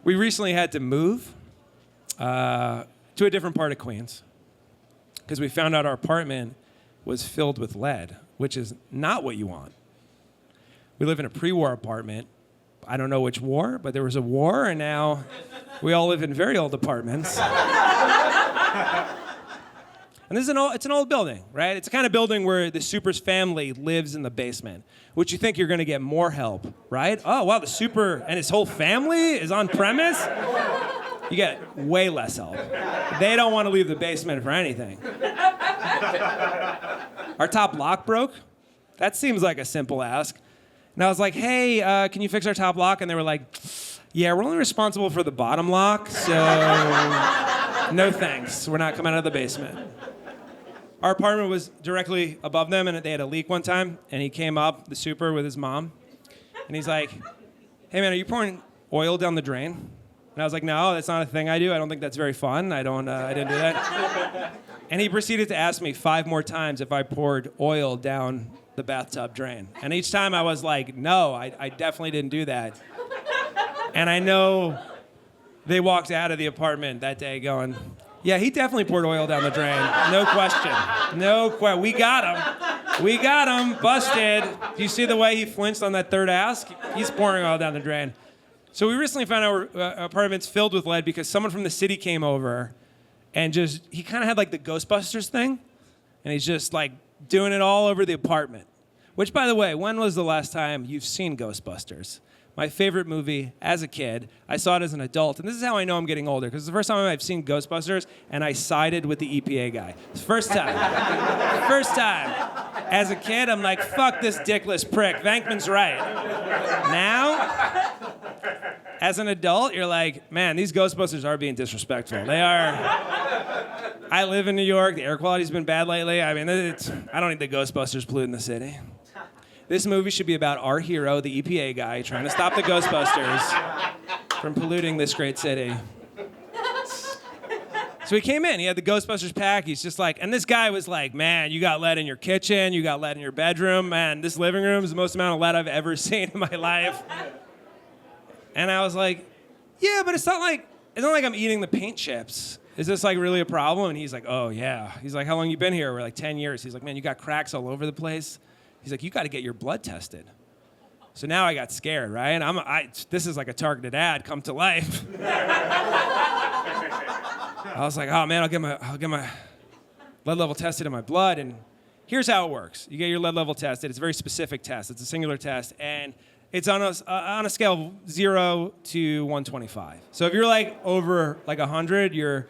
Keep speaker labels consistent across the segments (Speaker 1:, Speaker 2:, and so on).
Speaker 1: We recently had to move to a different part of Queens because we found out our apartment was filled with lead, which is not what you want. We live in a pre-war apartment. I don't know which war, but there was a war, and now we all live in very old apartments. And this is it's an old building, right? It's the kind of building where the Super's family lives in the basement, which you think you're going to get more help, right? Oh, wow, the Super and his whole family is on premise? You get way less help. They don't want to leave the basement for anything. Our top lock broke. That seems like a simple ask. And I was like, hey, can you fix our top lock? And they were like, yeah, we're only responsible for the bottom lock, so no thanks. We're not coming out of the basement. Our apartment was directly above them, and they had a leak one time, and he came up, the Super, with his mom, and he's like, hey, man, are you pouring oil down the drain? And I was like, no, that's not a thing I do. I don't think that's very fun. I didn't do that. And he proceeded to ask me 5 more times if I poured oil down the bathtub drain. And each time I was like, no, I definitely didn't do that. And I know they walked out of the apartment that day going, yeah, he definitely poured oil down the drain. No question. We got him. Busted. Do you see the way he flinched on that third ask? He's pouring oil down the drain. So we recently found out our apartment's filled with lead because someone from the city came over and he kind of had like the Ghostbusters thing. And he's just like doing it all over the apartment. Which, by the way, when was the last time you've seen Ghostbusters? My favorite movie as a kid. I saw it as an adult, and this is how I know I'm getting older, because it's the first time I've seen Ghostbusters, and I sided with the EPA guy. First time. As a kid, I'm like, fuck this dickless prick. Venkman's right. Now, as an adult, you're like, man, these Ghostbusters are being disrespectful. They are. I live in New York. The air quality's been bad lately. I mean, I don't need the Ghostbusters polluting the city. This movie should be about our hero, the EPA guy, trying to stop the Ghostbusters from polluting this great city. So he came in, he had the Ghostbusters pack, he's just like, and this guy was like, man, you got lead in your kitchen, you got lead in your bedroom, man, this living room is the most amount of lead I've ever seen in my life. And I was like, yeah, but it's not like I'm eating the paint chips. Is this like really a problem? And he's like, oh yeah. He's like, how long you been here? We're like 10 years. He's like, man, you got cracks all over the place. He's like, you got to get your blood tested. So now I got scared, right? This is like a targeted ad come to life. I was like, oh man, I'll get my lead level tested in my blood. And here's how it works. You get your lead level tested. It's a very specific test. It's a singular test. And it's on a scale of 0 to 125. So if you're like over like 100, you're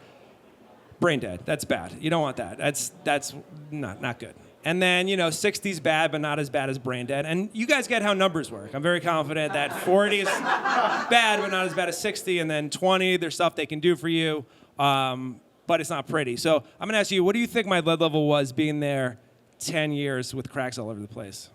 Speaker 1: brain dead. That's bad. You don't want that. That's not good. And then, 60's bad, but not as bad as brain dead. And you guys get how numbers work. I'm very confident that 40 is bad, but not as bad as 60. And then 20, there's stuff they can do for you, but it's not pretty. So I'm going to ask you, what do you think my lead level was being there 10 years with cracks all over the place?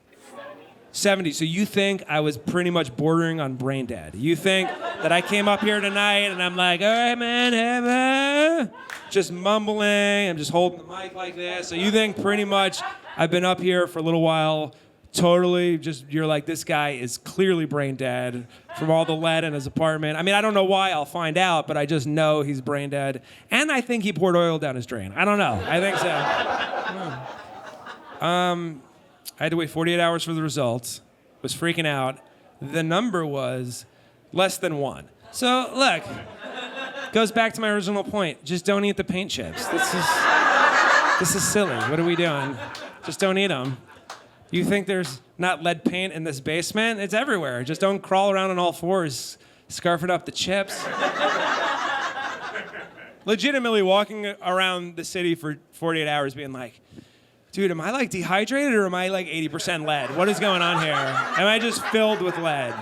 Speaker 1: 70. So you think I was pretty much bordering on brain dead. You think that I came up here tonight and I'm like, all right, man, hey, man. Just mumbling. I'm just holding the mic like this. So you think pretty much I've been up here for a little while, totally you're like, this guy is clearly brain dead from all the lead in his apartment. I mean, I don't know why, I'll find out, but I just know he's brain dead. And I think he poured oil down his drain. I don't know. I think so. I had to wait 48 hours for the results. Was freaking out. The number was less than 1. So look, goes back to my original point. Just don't eat the paint chips. This is silly. What are we doing? Just don't eat them. You think there's not lead paint in this basement? It's everywhere. Just don't crawl around on all fours, scarfing up the chips. Legitimately walking around the city for 48 hours being like, dude, am I like dehydrated or am I like 80% lead? What is going on here? Am I just filled with lead?